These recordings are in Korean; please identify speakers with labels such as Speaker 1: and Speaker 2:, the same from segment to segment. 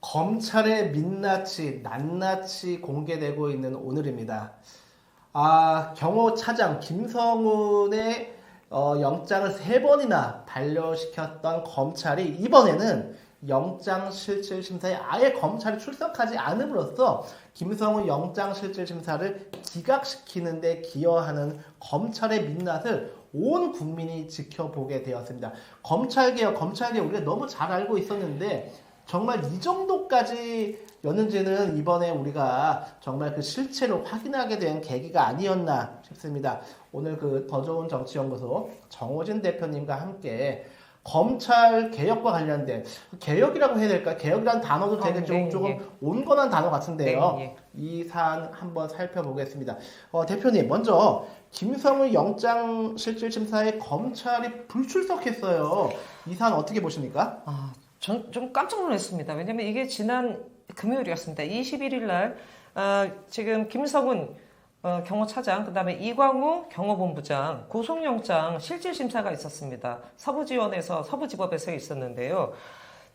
Speaker 1: 검찰의 민낯이 낱낱이 공개되고 있는 오늘입니다. 경호 차장 김성훈의 영장을 3번이나 반려시켰던 검찰이 이번에는 영장실질심사에 아예 검찰이 출석하지 않음으로써 김성훈 영장실질심사를 기각시키는 데 기여하는 검찰의 민낯을 온 국민이 지켜보게 되었습니다. 검찰개혁 우리가 너무 잘 알고 있었는데 정말 이 정도까지였는지는 이번에 우리가 정말 그 실체로 확인하게 된 계기가 아니었나 싶습니다. 오늘 그 더 좋은 정치연구소 정호진 대표님과 함께 검찰 개혁과 관련된 개혁이라고 해야 될까? 개혁이라는 단어도 되게 조금 온건한 단어 같은데요. 이 사안 한번 살펴보겠습니다. 대표님 먼저 김성훈 영장실질심사에 검찰이 불출석했어요. 이 사안 어떻게 보십니까?
Speaker 2: 전 좀 깜짝 놀랐습니다. 왜냐면 이게 지난 금요일이었습니다. 21일 날 지금 김성훈 경호차장, 그 다음에 이광우 경호본부장 구속영장 실질심사가 있었습니다. 서부지법에서 있었는데요.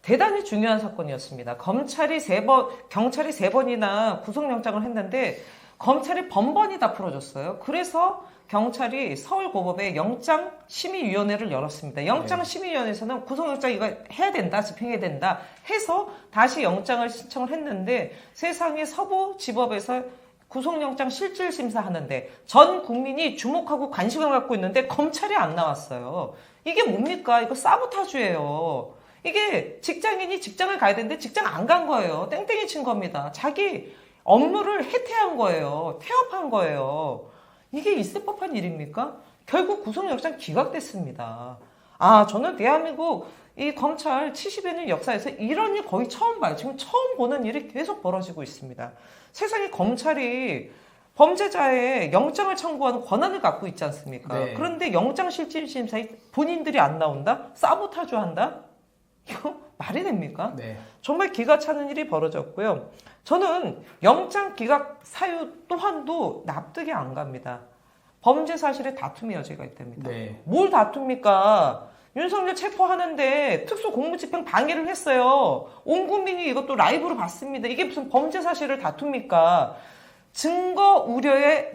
Speaker 2: 대단히 중요한 사건이었습니다. 경찰이 3번이나 구속영장을 했는데 검찰이 번번이 다 풀어줬어요. 그래서 경찰이 서울고법에 영장심의위원회를 열었습니다. 영장심의위원회에서는 구속영장 이거 해야 된다, 집행해야 된다 해서 다시 영장을 신청을 했는데 세상에 서부지법에서 구속영장 실질심사하는데 전 국민이 주목하고 관심을 갖고 있는데 검찰이 안 나왔어요. 이게 뭡니까? 이거 사보타주예요. 이게 직장인이 직장을 가야 되는데 직장 안 간 거예요. 땡땡이 친 겁니다. 자기 업무를 해태한 거예요. 태업한 거예요. 이게 있을 법한 일입니까? 결국 구속영장 기각됐습니다. 저는 대한민국 이 검찰 70여 년 역사에서 이런 일 거의 처음 봐요. 지금 처음 보는 일이 계속 벌어지고 있습니다. 세상에 검찰이 범죄자의 영장을 청구하는 권한을 갖고 있지 않습니까?
Speaker 1: 네.
Speaker 2: 그런데 영장실질심사에 본인들이 안 나온다? 사보타주 한다? 이거 말이 됩니까?
Speaker 1: 네.
Speaker 2: 정말 기가 차는 일이 벌어졌고요. 저는 영장 기각 사유 또한도 납득이 안 갑니다. 범죄 사실에 다툼의 여지가 있답니다.
Speaker 1: 네.
Speaker 2: 뭘 다툽니까? 윤석열 체포하는데 특수공무집행 방해를 했어요. 온 국민이 이것도 라이브로 봤습니다. 이게 무슨 범죄 사실을 다툽니까? 증거인멸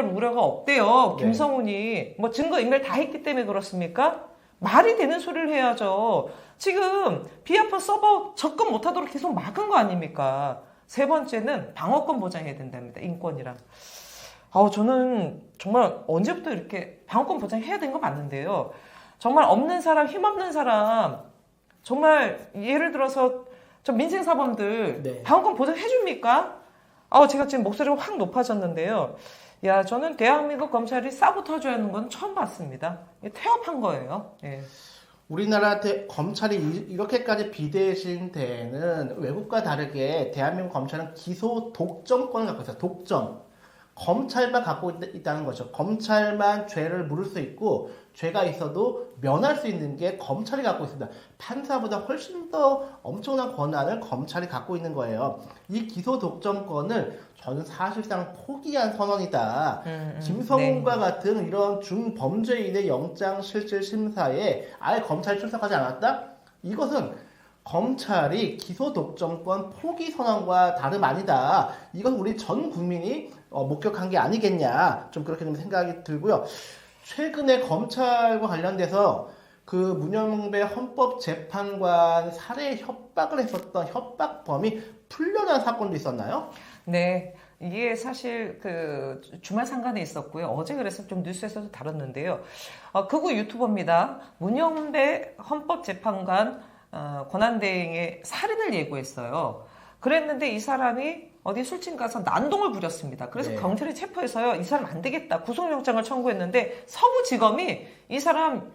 Speaker 2: 우려가 없대요.
Speaker 1: 네.
Speaker 2: 김성훈이. 증거인멸 다 했기 때문에 그렇습니까? 말이 되는 소리를 해야죠. 지금 비아폰 서버 접근 못하도록 계속 막은 거 아닙니까? 세 번째는 방어권 보장해야 된답니다. 인권이랑. 저는 정말 언제부터 이렇게 방어권 보장해야 되는 거 맞는데요. 정말 없는 사람, 힘없는 사람, 정말 예를 들어서 저 민생사범들
Speaker 1: 네.
Speaker 2: 방어권 보장해줍니까? 제가 지금 목소리가 확 높아졌는데요. 저는 대한민국 검찰이 사보타주 하는 건 처음 봤습니다. 태업한 거예요. 예.
Speaker 1: 우리나라 검찰이 이렇게까지 비대해진 데에는 외국과 다르게 대한민국 검찰은 기소 독점권을 갖고 있어요. 독점. 검찰만 갖고 있다는 거죠. 검찰만 죄를 물을 수 있고 죄가 있어도 면할 수 있는 게 검찰이 갖고 있습니다. 판사보다 훨씬 더 엄청난 권한을 검찰이 갖고 있는 거예요. 이 기소 독점권을 저는 사실상 포기한 선언이다. 김성훈과 같은 이런 중범죄인의 영장실질심사에 아예 검찰이 출석하지 않았다? 이것은 검찰이 기소 독점권 포기 선언과 다름 아니다. 이건 우리 전 국민이 목격한 게 아니겠냐. 좀 그렇게 좀 생각이 들고요. 최근에 검찰과 관련돼서 그 문영배 헌법재판관 살해 협박을 했었던 협박범이 풀려난 사건도 있었나요?
Speaker 2: 네. 이게 사실 주말 상간에 있었고요. 어제 그래서 좀 뉴스에서도 다뤘는데요. 극우 유튜버입니다. 문영배 헌법재판관 권한대행의 살인을 예고했어요. 그랬는데 이 사람이 어디 술집 가서 난동을 부렸습니다. 그래서
Speaker 1: 네.
Speaker 2: 경찰이 체포해서요. 이 사람 안 되겠다. 구속영장을 청구했는데 서부지검이 이 사람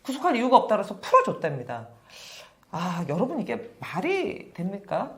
Speaker 2: 구속할 이유가 없다 그래서 풀어줬답니다. 여러분 이게 말이 됩니까?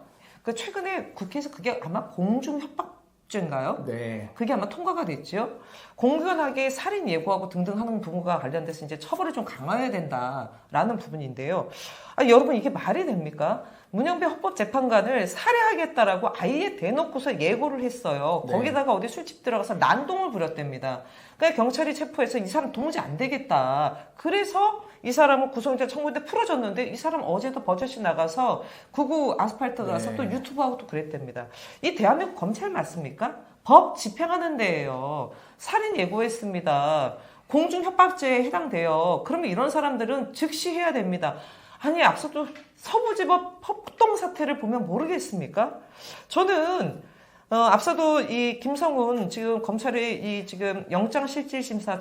Speaker 2: 최근에 국회에서 그게 아마 공중협박죄인가요?
Speaker 1: 네.
Speaker 2: 그게 아마 통과가 됐죠. 공견하게 살인 예고하고 등등 하는 부분과 관련돼서 이제 처벌을 좀 강화해야 된다라는 부분인데요. 아니, 여러분 이게 말이 됩니까? 문영배 헌법재판관을 살해하겠다라고 아예 대놓고서 예고를 했어요.
Speaker 1: 네.
Speaker 2: 거기다가 어디 술집 들어가서 난동을 부렸답니다. 그러니까 경찰이 체포해서 이 사람 도무지 안 되겠다. 그래서 이 사람은 구속영장 청구인데 풀어줬는데 이 사람 어제도 버젓이 나가서 구구 아스팔트 가서
Speaker 1: 네.
Speaker 2: 또 유튜브하고 또 그랬답니다. 이 대한민국 검찰 맞습니까? 법 집행하는 데예요. 살인 예고했습니다. 공중협박죄에 해당돼요. 그러면 이런 사람들은 즉시 해야 됩니다. 아니, 앞서도 서부지법 폭동 사태를 보면 모르겠습니까? 저는 앞서도 이 김성훈 지금 검찰이 이 지금 영장실질심사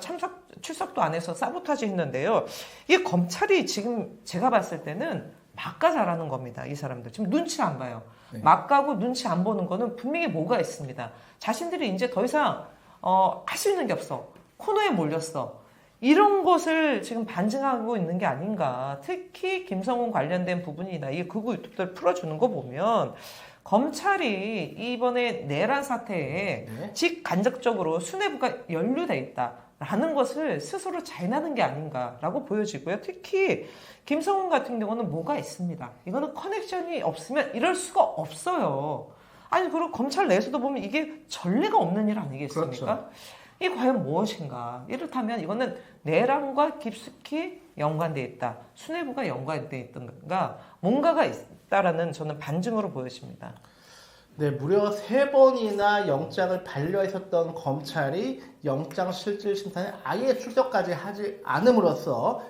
Speaker 2: 출석도 안 해서 사보타지 했는데요. 이 검찰이 지금 제가 봤을 때는 막가 잘하는 겁니다. 이 사람들 지금 눈치 안 봐요.
Speaker 1: 네.
Speaker 2: 막가고 눈치 안 보는 거는 분명히 뭐가 있습니다. 자신들이 이제 더 이상 할 수 있는 게 없어. 코너에 몰렸어. 이런 것을 지금 반증하고 있는 게 아닌가. 특히 김성훈 관련된 부분이나 이 극우 유튜브들 풀어주는 거 보면 검찰이 이번에 내란 사태에
Speaker 1: 네.
Speaker 2: 직간접적으로 수뇌부가 연루돼 있다라는 것을 스스로 자인하는 게 아닌가라고 보여지고요. 특히 김성훈 같은 경우는 뭐가 있습니다. 이거는 커넥션이 없으면 이럴 수가 없어요. 아니, 그리고 검찰 내에서도 보면 이게 전례가 없는 일 아니겠습니까?
Speaker 1: 그렇죠.
Speaker 2: 이게 과연 무엇인가? 이렇다면 이거는 내란과 깊숙이 연관되어 있다. 수뇌부가 연관되어 있던가 뭔가가 있다라는 저는 반증으로 보여집니다.
Speaker 1: 네, 무려 3번이나 영장을 반려했었던 검찰이 영장실질심사에 아예 출석까지 하지 않음으로써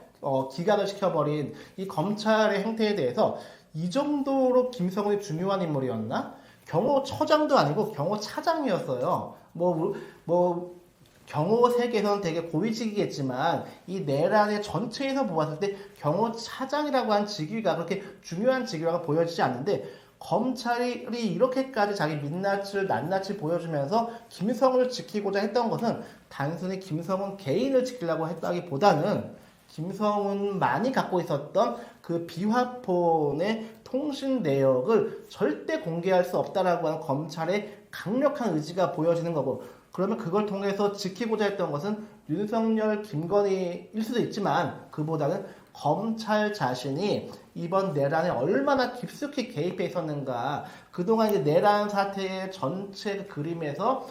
Speaker 1: 기각을 시켜버린 이 검찰의 행태에 대해서 이 정도로 김성훈이 중요한 인물이었나? 경호처장도 아니고 경호차장이었어요. 경호 세계에서는 되게 고위직이겠지만 이 내란의 전체에서 보았을 때 경호차장이라고 한 직위가 그렇게 중요한 직위라고 보여지지 않는데 검찰이 이렇게까지 자기 민낯을 낱낱이 보여주면서 김성훈을 지키고자 했던 것은 단순히 김성훈 개인을 지키려고 했다기보다는 김성훈만이 갖고 있었던 그 비화폰의 통신 내역을 절대 공개할 수 없다라고 하는 검찰의 강력한 의지가 보여지는 거고, 그러면 그걸 통해서 지키고자 했던 것은 윤석열, 김건희일 수도 있지만 그보다는 검찰 자신이 이번 내란에 얼마나 깊숙이 개입해 있었는가, 그동안 이제 내란 사태의 전체 그림에서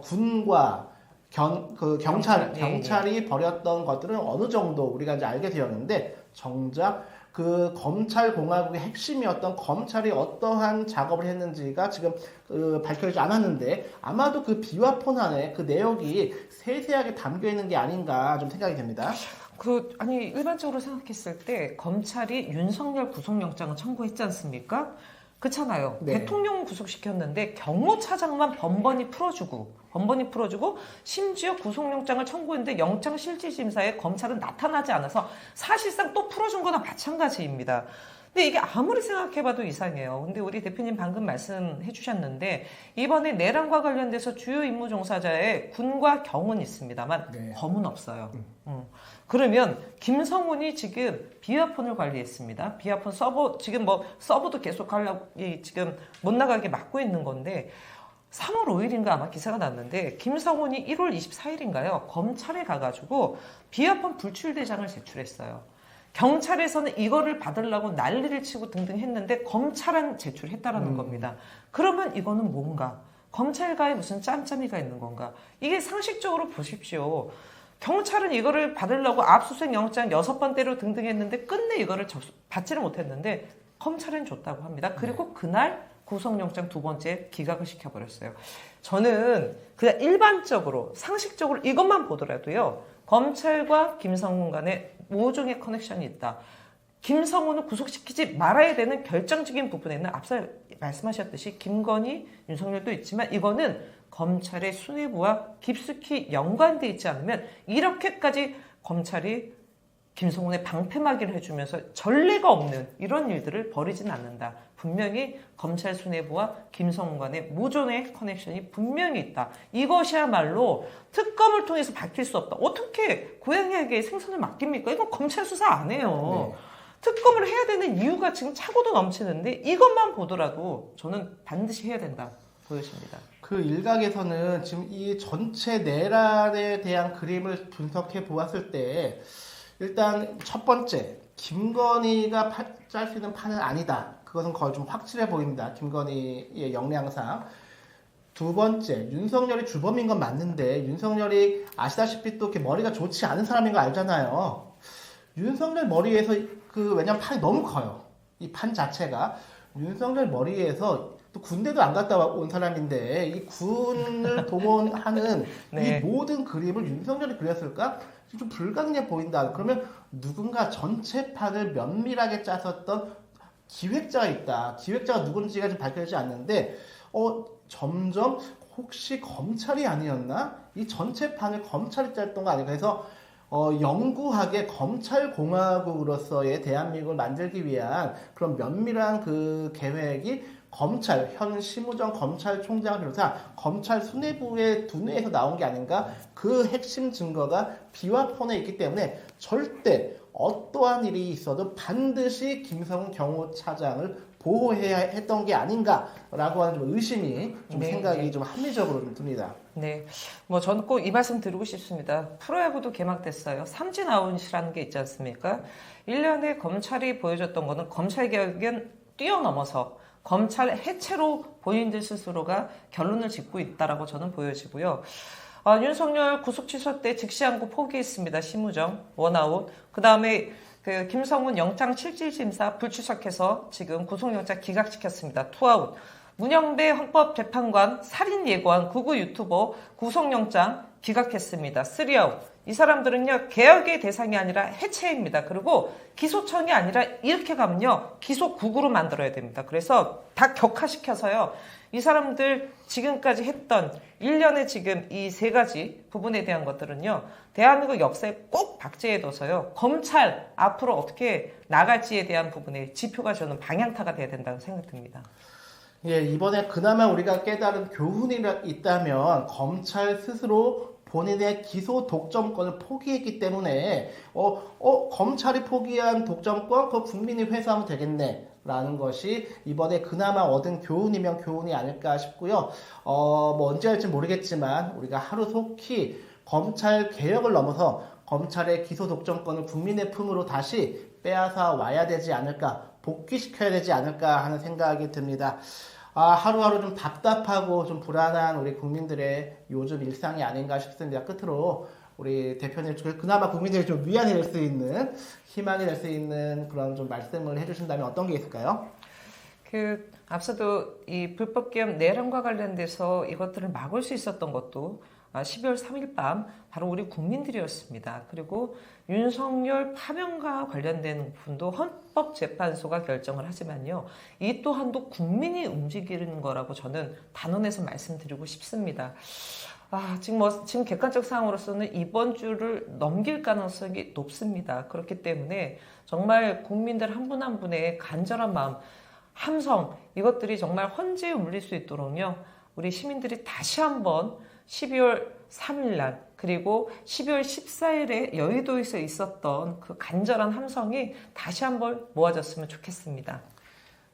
Speaker 1: 군과 경찰이 벌였던 것들은 어느 정도 우리가 이제 알게 되었는데, 정작 그 검찰 공화국의 핵심이었던 검찰이 어떠한 작업을 했는지가 지금 밝혀지지 않았는데, 아마도 그 비화폰 안에 그 내역이 세세하게 담겨 있는 게 아닌가 좀 생각이 됩니다.
Speaker 2: 아니, 일반적으로 생각했을 때 검찰이 윤석열 구속영장을 청구했지 않습니까? 그렇잖아요.
Speaker 1: 네.
Speaker 2: 대통령 구속시켰는데 경호차장만 번번이 풀어주고 심지어 구속영장을 청구했는데 영장실질심사에 검찰은 나타나지 않아서 사실상 또 풀어준 거나 마찬가지입니다. 근데 이게 아무리 생각해봐도 이상해요. 근데 우리 대표님 방금 말씀해 주셨는데 이번에 내란과 관련돼서 주요 임무 종사자에 군과 경은 있습니다만
Speaker 1: 네.
Speaker 2: 검은 없어요. 그러면 김성훈이 지금 비화폰을 관리했습니다. 비화폰 서버, 지금 서버도 계속 하려고 지금 못 나가게 막고 있는 건데 3월 5일인가 아마 기사가 났는데 김성훈이 1월 24일인가요? 검찰에 가가지고 비화폰 불출대장을 제출했어요. 경찰에서는 이거를 받으려고 난리를 치고 등등 했는데 검찰은 제출했다라는 겁니다. 그러면 이거는 뭔가? 검찰과에 무슨 짬짬이가 있는 건가? 이게 상식적으로 보십시오. 경찰은 이거를 받으려고 압수수색 영장 6번대로 등등 했는데 끝내 이거를 받지를 못했는데 검찰은 줬다고 합니다. 그리고 그날 구속영장 2번째 기각을 시켜버렸어요. 저는 그냥 일반적으로 상식적으로 이것만 보더라도요. 검찰과 김성훈 간에 모종의 커넥션이 있다. 김성훈을 구속시키지 말아야 되는 결정적인 부분에는 앞서 말씀하셨듯이 김건희, 윤석열도 있지만 이거는 검찰의 수뇌부와 깊숙이 연관돼 있지 않으면 이렇게까지 검찰이 김성훈의 방패막이를 해주면서 전례가 없는 이런 일들을 벌이진 않는다. 분명히 검찰 수뇌부와 김성훈 간의 모종의 커넥션이 분명히 있다. 이것이야말로 특검을 통해서 밝힐 수 없다. 어떻게 고양이에게 생선을 맡깁니까? 이건 검찰 수사 안 해요.
Speaker 1: 네.
Speaker 2: 특검을 해야 되는 이유가 지금 차고도 넘치는데 이것만 보더라도 저는 반드시 해야 된다 보여집니다.
Speaker 1: 그 일각에서는 지금 이 전체 내란에 대한 그림을 분석해 보았을 때 일단 첫 번째, 김건희가 짤 수 있는 판은 아니다. 그것은 거의 좀 확실해 보입니다. 김건희의 역량상. 두 번째, 윤석열이 주범인 건 맞는데 윤석열이 아시다시피 또 이렇게 머리가 좋지 않은 사람인 거 알잖아요. 윤석열 머리에서 왜냐면 판이 너무 커요. 이 판 자체가 윤석열 머리에서 또 군대도 안 갔다 온 사람인데 이 군을 동원하는
Speaker 2: 네.
Speaker 1: 이 모든 그림을 윤석열이 그렸을까? 좀 불가능해 보인다. 그러면 누군가 전체 판을 면밀하게 짰었던 기획자가 있다. 기획자가 누군지가 좀 밝혀지지 않는데 점점 혹시 검찰이 아니었나? 이 전체 판을 검찰이 짰던 거 아닌가 해서 영구하게 검찰공화국으로서의 대한민국을 만들기 위한 그런 면밀한 그 계획이 검찰, 현 심우정 검찰총장을 비롯한 검찰 수뇌부의 두뇌에서 나온 게 아닌가? 그 핵심 증거가 비화폰에 있기 때문에 절대 어떠한 일이 있어도 반드시 김성훈 경호차장을 보호해야 했던 게 아닌가라고 하는 좀 의심이 좀
Speaker 2: 네,
Speaker 1: 생각이
Speaker 2: 네.
Speaker 1: 좀 합리적으로 좀 듭니다.
Speaker 2: 네. 뭐 저는 꼭 이 말씀 드리고 싶습니다. 프로야구도 개막됐어요. 삼진 아웃이라는 게 있지 않습니까? 1년에 검찰이 보여줬던 거는 검찰개혁은 뛰어넘어서 검찰 해체로 본인들 스스로가 결론을 짓고 있다라고 저는 보여지고요. 윤석열 구속 취소 때 즉시항고 포기했습니다. 심우정 원아웃. 그 다음에 그 김성훈 영장 실질심사 불출석해서 지금 구속영장 기각시켰습니다. 투아웃. 문영배 헌법재판관 살인 예고한 구구 유튜버 구속영장 기각했습니다. 3아웃. 이 사람들은요 개혁의 대상이 아니라 해체입니다. 그리고 기소청이 아니라 이렇게 가면요 기소국으로 만들어야 됩니다. 그래서 다 격화시켜서요 이 사람들 지금까지 했던 1년에 지금 이 세 가지 부분에 대한 것들은요 대한민국 역사에 꼭 박제해둬서요 검찰 앞으로 어떻게 나갈지에 대한 부분에 지표가 저는 방향타가 돼야 된다고 생각됩니다.
Speaker 1: 예, 이번에 그나마 우리가 깨달은 교훈이 있다면 검찰 스스로 본인의 기소 독점권을 포기했기 때문에 검찰이 포기한 독점권 그 국민이 회수하면 되겠네 라는 것이 이번에 그나마 얻은 교훈이면 교훈이 아닐까 싶고요. 뭐 언제 할지 모르겠지만 우리가 하루속히 검찰 개혁을 넘어서 검찰의 기소 독점권을 국민의 품으로 다시 빼앗아 와야 되지 않을까, 복귀시켜야 되지 않을까 하는 생각이 듭니다. 하루하루 좀 답답하고 좀 불안한 우리 국민들의 요즘 일상이 아닌가 싶습니다. 끝으로 우리 대표님 그나마 국민들이 좀 위안이 될 수 있는 희망이 될 수 있는 그런 좀 말씀을 해주신다면 어떤 게 있을까요?
Speaker 2: 앞서도 이 불법 기업 내란과 관련돼서 이것들을 막을 수 있었던 것도 12월 3일 밤 바로 우리 국민들이었습니다. 그리고 윤석열 파면과 관련된 부분도 헌법재판소가 결정을 하지만요. 이 또한도 국민이 움직이는 거라고 저는 단언해서 말씀드리고 싶습니다. 지금 객관적 상황으로서는 이번 주를 넘길 가능성이 높습니다. 그렇기 때문에 정말 국민들 한 분 한 분의 간절한 마음, 함성 이것들이 정말 헌재에 울릴 수 있도록요. 우리 시민들이 다시 한번 12월 3일 날 그리고 12월 14일에 여의도에서 있었던 그 간절한 함성이 다시 한번 모아졌으면 좋겠습니다.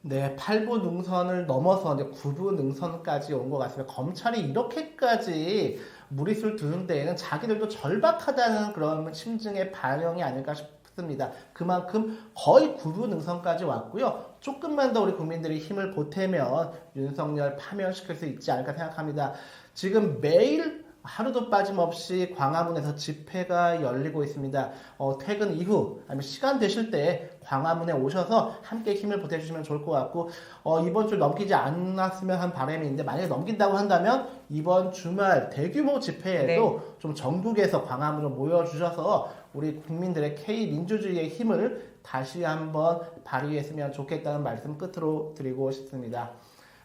Speaker 1: 네, 8부 능선을 넘어서 이제 9부 능선까지 온 것 같습니다. 검찰이 이렇게까지 무리수를 두는 데에는 자기들도 절박하다는 그런 심증의 반영이 아닐까 싶습니다. 그만큼 거의 9부 능선까지 왔고요. 조금만 더 우리 국민들이 힘을 보태면 윤석열 파면시킬 수 있지 않을까 생각합니다. 지금 매일 하루도 빠짐없이 광화문에서 집회가 열리고 있습니다. 퇴근 이후 아니면 시간 되실 때 광화문에 오셔서 함께 힘을 보태주시면 좋을 것 같고 이번 주 넘기지 않았으면 한 바람이 있는데 만약에 넘긴다고 한다면 이번 주말 대규모 집회에도 네. 좀 전국에서 광화문으로 모여주셔서 우리 국민들의 K민주주의의 힘을 다시 한번 발휘했으면 좋겠다는 말씀 끝으로 드리고 싶습니다.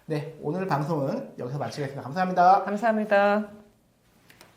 Speaker 1: 네, 오늘 방송은 여기서 마치겠습니다. 감사합니다.
Speaker 2: 감사합니다.